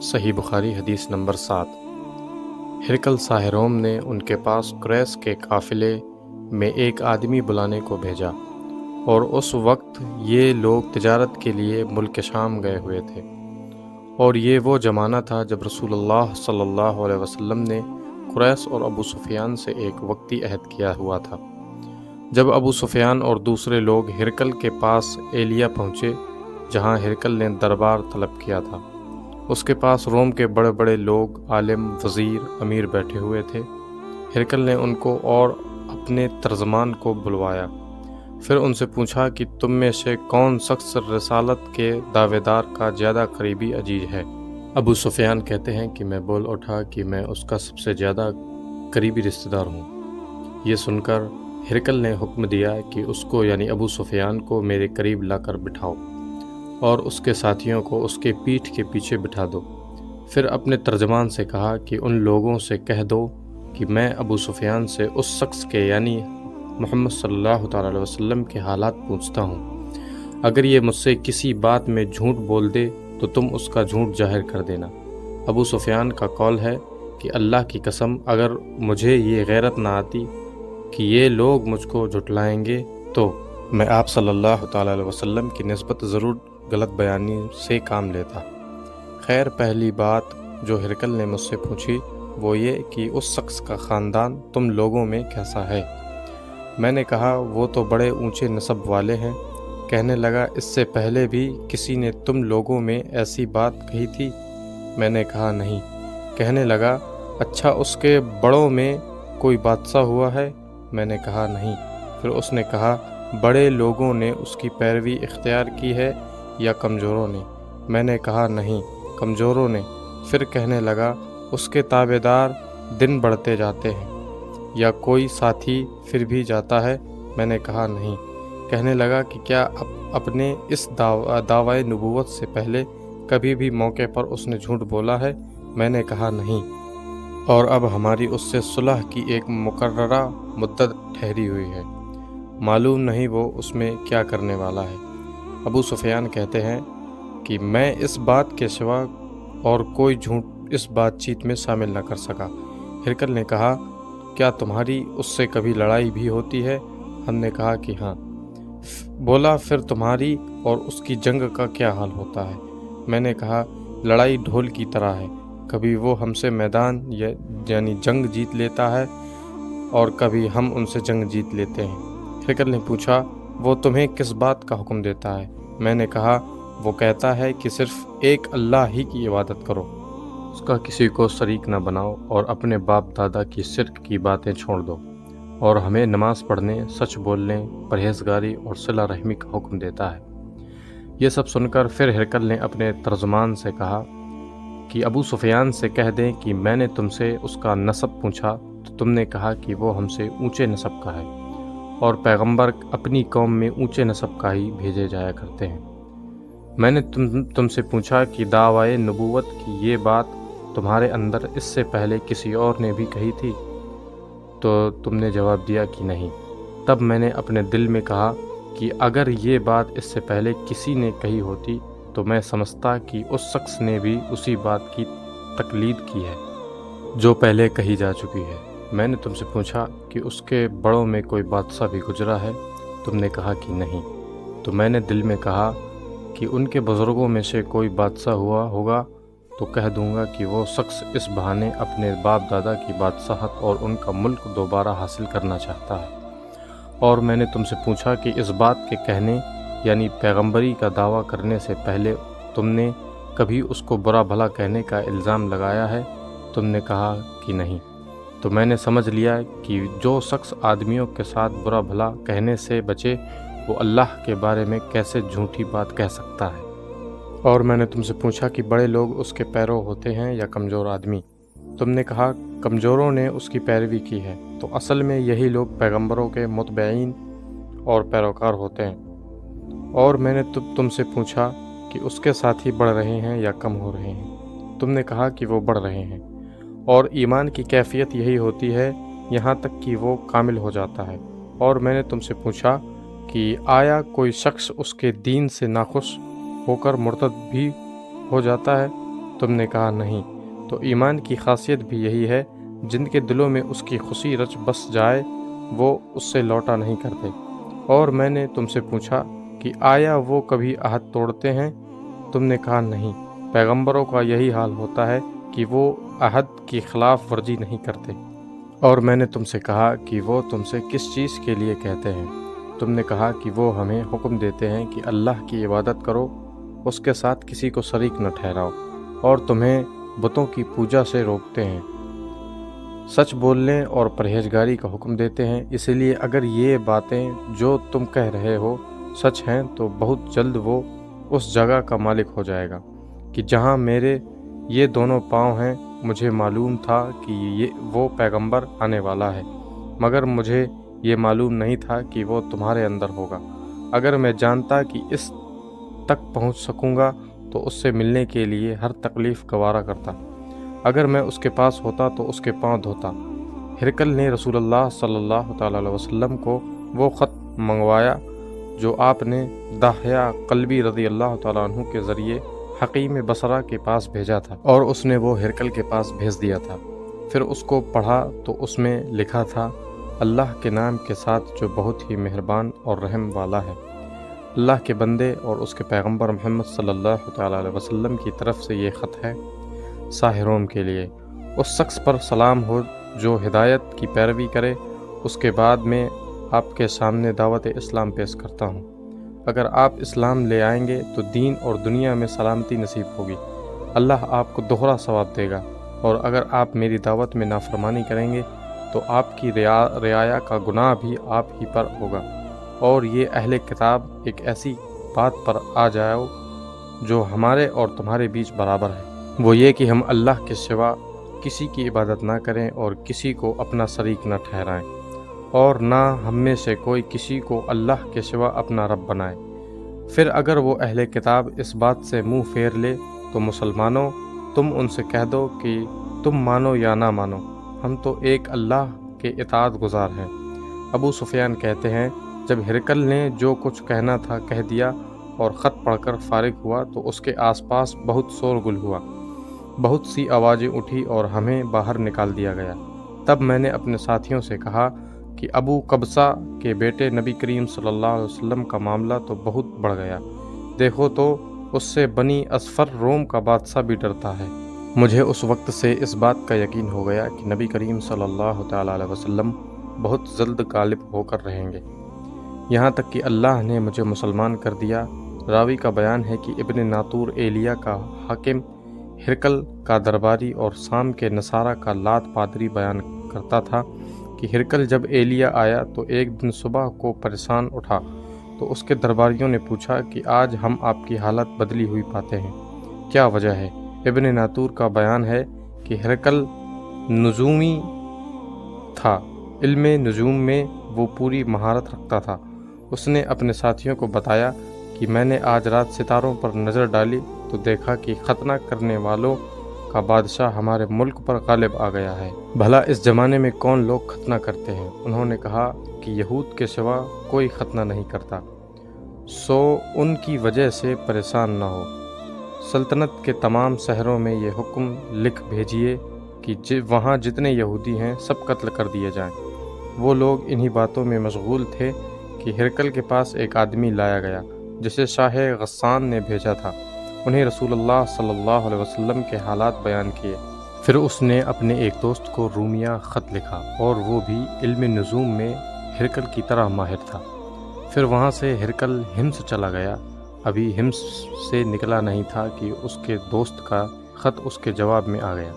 صحیح بخاری حدیث نمبر 7۔ ہرقل ساحروم نے ان کے پاس قریش کے قافلے میں ایک آدمی بلانے کو بھیجا، اور اس وقت یہ لوگ تجارت کے لیے ملک شام گئے ہوئے تھے، اور یہ وہ زمانہ تھا جب رسول اللہ صلی اللہ علیہ وسلم نے قریش اور ابو سفیان سے ایک وقتی عہد کیا ہوا تھا۔ جب ابو سفیان اور دوسرے لوگ ہرقل کے پاس ایلیا پہنچے، جہاں ہرقل نے دربار طلب کیا تھا، اس کے پاس روم کے بڑے بڑے لوگ، عالم، وزیر، امیر بیٹھے ہوئے تھے۔ ہرقل نے ان کو اور اپنے ترجمان کو بلوایا، پھر ان سے پوچھا کہ تم میں سے کون شخص رسالت کے دعوے دار کا زیادہ قریبی عزیز ہے؟ ابو سفیان کہتے ہیں کہ میں بول اٹھا کہ میں اس کا سب سے زیادہ قریبی رشتہ دار ہوں۔ یہ سن کر ہرقل نے حکم دیا کہ اس کو یعنی ابو سفیان کو میرے قریب لا کر بٹھاؤ، اور اس کے ساتھیوں کو اس کے پیٹھ کے پیچھے بٹھا دو۔ پھر اپنے ترجمان سے کہا کہ ان لوگوں سے کہہ دو کہ میں ابو سفیان سے اس شخص کے یعنی محمد صلی اللہ تعالیٰ علیہ وسلم کے حالات پوچھتا ہوں۔ اگر یہ مجھ سے کسی بات میں جھوٹ بول دے تو تم اس کا جھوٹ ظاہر کر دینا۔ ابو سفیان کا قول ہے کہ اللہ کی قسم، اگر مجھے یہ غیرت نہ آتی کہ یہ لوگ مجھ کو جھٹلائیں گے تو میں آپ صلی اللہ تعالیٰ علیہ وسلم کی نسبت ضرور غلط بیانی سے کام لیتا۔ خیر، پہلی بات جو ہرقل نے مجھ سے پوچھی وہ یہ کہ اس شخص کا خاندان تم لوگوں میں کیسا ہے؟ میں نے کہا وہ تو بڑے اونچے نسب والے ہیں۔ کہنے لگا اس سے پہلے بھی کسی نے تم لوگوں میں ایسی بات کہی تھی؟ میں نے کہا نہیں۔ کہنے لگا اچھا اس کے بڑوں میں کوئی بادشاہ ہوا ہے؟ میں نے کہا نہیں۔ پھر اس نے کہا بڑے لوگوں نے اس کی پیروی اختیار کی ہے یا کمزوروں نے؟ میں نے کہا نہیں، کمزوروں نے۔ پھر کہنے لگا اس کے تابع دار دن بڑھتے جاتے ہیں یا کوئی ساتھی پھر بھی جاتا ہے؟ میں نے کہا نہیں۔ کہنے لگا کہ کیا اپنے اس دعوی نبوت سے پہلے کبھی بھی موقع پر اس نے جھوٹ بولا ہے؟ میں نے کہا نہیں، اور اب ہماری اس سے صلح کی ایک مقررہ مدت ٹھہری ہوئی ہے، معلوم نہیں وہ اس میں کیا کرنے والا ہے۔ ابو سفیان کہتے ہیں کہ میں اس بات کے سوا اور کوئی جھوٹ اس بات چیت میں شامل نہ کر سکا۔ ہرقل نے کہا کیا تمہاری اس سے کبھی لڑائی بھی ہوتی ہے؟ ہم نے کہا کہ ہاں۔ بولا پھر تمہاری اور اس کی جنگ کا کیا حال ہوتا ہے؟ میں نے کہا لڑائی ڈھول کی طرح ہے، کبھی وہ ہم سے میدان یعنی جنگ جیت لیتا ہے اور کبھی ہم ان سے جنگ جیت لیتے ہیں۔ ہرقل نے پوچھا وہ تمہیں کس بات کا حکم دیتا ہے؟ میں نے کہا وہ کہتا ہے کہ صرف ایک اللہ ہی کی عبادت کرو، اس کا کسی کو شریک نہ بناؤ، اور اپنے باپ دادا کی شرک کی باتیں چھوڑ دو، اور ہمیں نماز پڑھنے، سچ بولنے، پرہیزگاری اور صلہ رحمی کا حکم دیتا ہے۔ یہ سب سن کر پھر ہرقل نے اپنے ترجمان سے کہا کہ ابو سفیان سے کہہ دیں کہ میں نے تم سے اس کا نسب پوچھا تو تم نے کہا کہ وہ ہم سے اونچے نسب کا ہے، اور پیغمبر اپنی قوم میں اونچے نسب کا ہی بھیجے جایا کرتے ہیں۔ میں نے تم سے پوچھا کہ دعوی نبوت کی یہ بات تمہارے اندر اس سے پہلے کسی اور نے بھی کہی تھی؟ تو تم نے جواب دیا کہ نہیں۔ تب میں نے اپنے دل میں کہا کہ اگر یہ بات اس سے پہلے کسی نے کہی ہوتی تو میں سمجھتا کہ اس شخص نے بھی اسی بات کی تقلید کی ہے جو پہلے کہی جا چکی ہے۔ میں نے تم سے پوچھا کہ اس کے بڑوں میں کوئی بادشاہ بھی گزرا ہے؟ تم نے کہا کہ نہیں۔ تو میں نے دل میں کہا کہ ان کے بزرگوں میں سے کوئی بادشاہ ہوا ہوگا تو کہہ دوں گا کہ وہ شخص اس بہانے اپنے باپ دادا کی بادشاہت اور ان کا ملک دوبارہ حاصل کرنا چاہتا ہے۔ اور میں نے تم سے پوچھا کہ اس بات کے کہنے یعنی پیغمبری کا دعویٰ کرنے سے پہلے تم نے کبھی اس کو برا بھلا کہنے کا الزام لگایا ہے؟ تم نے کہا کہ نہیں۔ تو میں نے سمجھ لیا کہ جو شخص آدمیوں کے ساتھ برا بھلا کہنے سے بچے وہ اللہ کے بارے میں کیسے جھوٹی بات کہہ سکتا ہے؟ اور میں نے تم سے پوچھا کہ بڑے لوگ اس کے پیرو ہوتے ہیں یا کمزور آدمی؟ تم نے کہا کمزوروں نے اس کی پیروی کی ہے، تو اصل میں یہی لوگ پیغمبروں کے متبعین اور پیروکار ہوتے ہیں۔ اور میں نے تم سے پوچھا کہ اس کے ساتھی بڑھ رہے ہیں یا کم ہو رہے ہیں؟ تم نے کہا کہ وہ بڑھ رہے ہیں، اور ایمان کی کیفیت یہی ہوتی ہے یہاں تک کہ وہ کامل ہو جاتا ہے۔ اور میں نے تم سے پوچھا کہ آیا کوئی شخص اس کے دین سے ناخوش ہو کر مرتد بھی ہو جاتا ہے؟ تم نے کہا نہیں۔ تو ایمان کی خاصیت بھی یہی ہے، جن کے دلوں میں اس کی خوشی رچ بس جائے وہ اس سے لوٹا نہیں کرتے۔ اور میں نے تم سے پوچھا کہ آیا وہ کبھی عہد توڑتے ہیں؟ تم نے کہا نہیں۔ پیغمبروں کا یہی حال ہوتا ہے کہ وہ عہد کی خلاف ورزی نہیں کرتے۔ اور میں نے تم سے کہا کہ وہ تم سے کس چیز کے لیے کہتے ہیں؟ تم نے کہا کہ وہ ہمیں حکم دیتے ہیں کہ اللہ کی عبادت کرو، اس کے ساتھ کسی کو شریک نہ ٹھہراؤ، اور تمہیں بتوں کی پوجا سے روکتے ہیں، سچ بولنے اور پرہیزگاری کا حکم دیتے ہیں۔ اسی لیے اگر یہ باتیں جو تم کہہ رہے ہو سچ ہیں تو بہت جلد وہ اس جگہ کا مالک ہو جائے گا کہ جہاں میرے یہ دونوں پاؤں ہیں۔ مجھے معلوم تھا کہ وہ پیغمبر آنے والا ہے، مگر مجھے یہ معلوم نہیں تھا کہ وہ تمہارے اندر ہوگا۔ اگر میں جانتا کہ اس تک پہنچ سکوں گا تو اس سے ملنے کے لیے ہر تکلیف گوارا کرتا۔ اگر میں اس کے پاس ہوتا تو اس کے پاؤں دھوتا۔ ہرقل نے رسول اللہ صلی اللہ تعالیٰ علیہ وسلم کو وہ خط منگوایا جو آپ نے دحیہ قلبی رضی اللہ تعالیٰ عنہ کے ذریعے حکیم بصرہ کے پاس بھیجا تھا، اور اس نے وہ ہرقل کے پاس بھیج دیا تھا۔ پھر اس کو پڑھا تو اس میں لکھا تھا، اللہ کے نام کے ساتھ جو بہت ہی مہربان اور رحم والا ہے۔ اللہ کے بندے اور اس کے پیغمبر محمد صلی اللہ تعالیٰ علیہ وسلم کی طرف سے یہ خط ہے، ساحروم کے لیے۔ اس شخص پر سلام ہو جو ہدایت کی پیروی کرے۔ اس کے بعد میں آپ کے سامنے دعوت اسلام پیش کرتا ہوں۔ اگر آپ اسلام لے آئیں گے تو دین اور دنیا میں سلامتی نصیب ہوگی، اللہ آپ کو دوہرا ثواب دے گا، اور اگر آپ میری دعوت میں نافرمانی کریں گے تو آپ کی رعایا کا گناہ بھی آپ ہی پر ہوگا۔ اور یہ اہل کتاب ایک ایسی بات پر آ جاؤ جو ہمارے اور تمہارے بیچ برابر ہے، وہ یہ کہ ہم اللہ کے سوا کسی کی عبادت نہ کریں اور کسی کو اپنا شریک نہ ٹھہرائیں، اور نہ ہم میں سے کوئی کسی کو اللہ کے سوا اپنا رب بنائے۔ پھر اگر وہ اہل کتاب اس بات سے منہ پھیر لے تو مسلمانوں، تم ان سے کہہ دو کہ تم مانو یا نہ مانو، ہم تو ایک اللہ کے اطاعت گزار ہیں۔ ابو سفیان کہتے ہیں، جب ہرقل نے جو کچھ کہنا تھا کہہ دیا اور خط پڑھ کر فارغ ہوا تو اس کے آس پاس بہت شور گل ہوا، بہت سی آوازیں اٹھی اور ہمیں باہر نکال دیا گیا۔ تب میں نے اپنے ساتھیوں سے کہا کہ ابو قبصہ کے بیٹے نبی کریم صلی اللہ علیہ وسلم کا معاملہ تو بہت بڑھ گیا، دیکھو تو اس سے بنی اصفر روم کا بادشاہ بھی ڈرتا ہے۔ مجھے اس وقت سے اس بات کا یقین ہو گیا کہ نبی کریم صلی اللہ تعالیٰ علیہ وسلم بہت جلد غالب ہو کر رہیں گے، یہاں تک کہ اللہ نے مجھے مسلمان کر دیا۔ راوی کا بیان ہے کہ ابن ناطور ایلیہ کا حاکم ہرقل کا درباری اور شام کے نصارہ کا لات پادری بیان کرتا تھا کہ ہرقل جب ایلیہ آیا تو ایک دن صبح کو پریشان اٹھا تو اس کے درباریوں نے پوچھا کہ آج ہم آپ کی حالت بدلی ہوئی پاتے ہیں، کیا وجہ ہے؟ ابن ناطور کا بیان ہے کہ ہرقل نجومی تھا، علم نجوم میں وہ پوری مہارت رکھتا تھا۔ اس نے اپنے ساتھیوں کو بتایا کہ میں نے آج رات ستاروں پر نظر ڈالی تو دیکھا کہ ختنہ کرنے والوں کا بادشاہ ہمارے ملک پر غالب آ گیا ہے۔ بھلا اس زمانے میں کون لوگ ختنہ کرتے ہیں؟ انہوں نے کہا کہ یہود کے سوا کوئی ختنہ نہیں کرتا، سو ان کی وجہ سے پریشان نہ ہو۔ سلطنت کے تمام شہروں میں یہ حکم لکھ بھیجیے کہ وہاں جتنے یہودی ہیں سب قتل کر دیے جائیں۔ وہ لوگ انہی باتوں میں مشغول تھے کہ ہرقل کے پاس ایک آدمی لایا گیا جسے شاہ غسان نے بھیجا تھا۔ انہیں رسول اللہ صلی اللہ علیہ وسلم کے حالات بیان کیے۔ پھر اس نے اپنے ایک دوست کو رومیہ خط لکھا، اور وہ بھی علم نجوم میں ہرقل کی طرح ماہر تھا۔ پھر وہاں سے ہرقل ہمس چلا گیا۔ ابھی ہمس سے نکلا نہیں تھا کہ اس کے دوست کا خط اس کے جواب میں آ گیا۔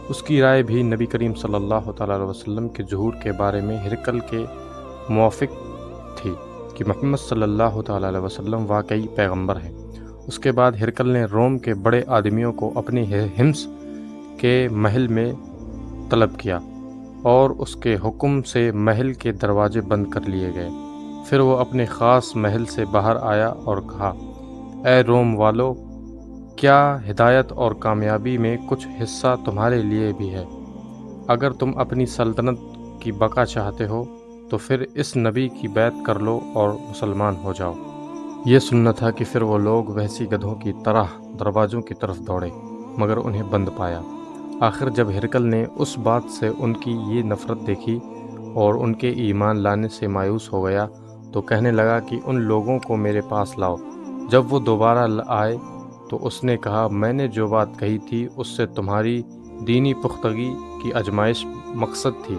اس کی رائے بھی نبی کریم صلی اللہ تعالیٰ علیہ وسلم کے ظہور کے بارے میں ہرقل کے موافق تھی کہ محمد صلی اللہ تعالیٰ علیہ وسلم واقعی پیغمبر ہیں۔ اس کے بعد ہرقل نے روم کے بڑے آدمیوں کو اپنی ہمس کے محل میں طلب کیا، اور اس کے حکم سے محل کے دروازے بند کر لیے گئے۔ پھر وہ اپنے خاص محل سے باہر آیا اور کہا، اے روم والو، کیا ہدایت اور کامیابی میں کچھ حصہ تمہارے لیے بھی ہے؟ اگر تم اپنی سلطنت کی بقا چاہتے ہو تو پھر اس نبی کی بیعت کر لو اور مسلمان ہو جاؤ۔ یہ سننا تھا کہ پھر وہ لوگ وحشی گدھوں کی طرح دروازوں کی طرف دوڑے۔ مگر انہیں بند پایا۔ آخر جب ہرقل نے اس بات سے ان کی یہ نفرت دیکھی اور ان کے ایمان لانے سے مایوس ہو گیا تو کہنے لگا کہ ان لوگوں کو میرے پاس لاؤ۔ جب وہ دوبارہ آئے تو اس نے کہا، میں نے جو بات کہی تھی اس سے تمہاری دینی پختگی کی آزمائش مقصد تھی،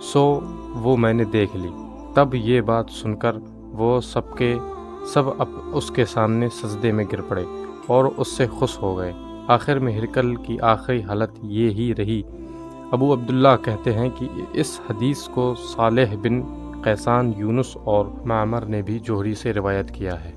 سو وہ میں نے دیکھ لی۔ تب یہ بات سن کر وہ سب کے سب اس کے سامنے سجدے میں گر پڑے اور اس سے خوش ہو گئے۔ آخر میں ہرقل کی آخری حالت یہ ہی رہی۔ ابو عبداللہ کہتے ہیں کہ اس حدیث کو صالح بن قیسان، یونس اور معمر نے بھی زہری سے روایت کیا ہے۔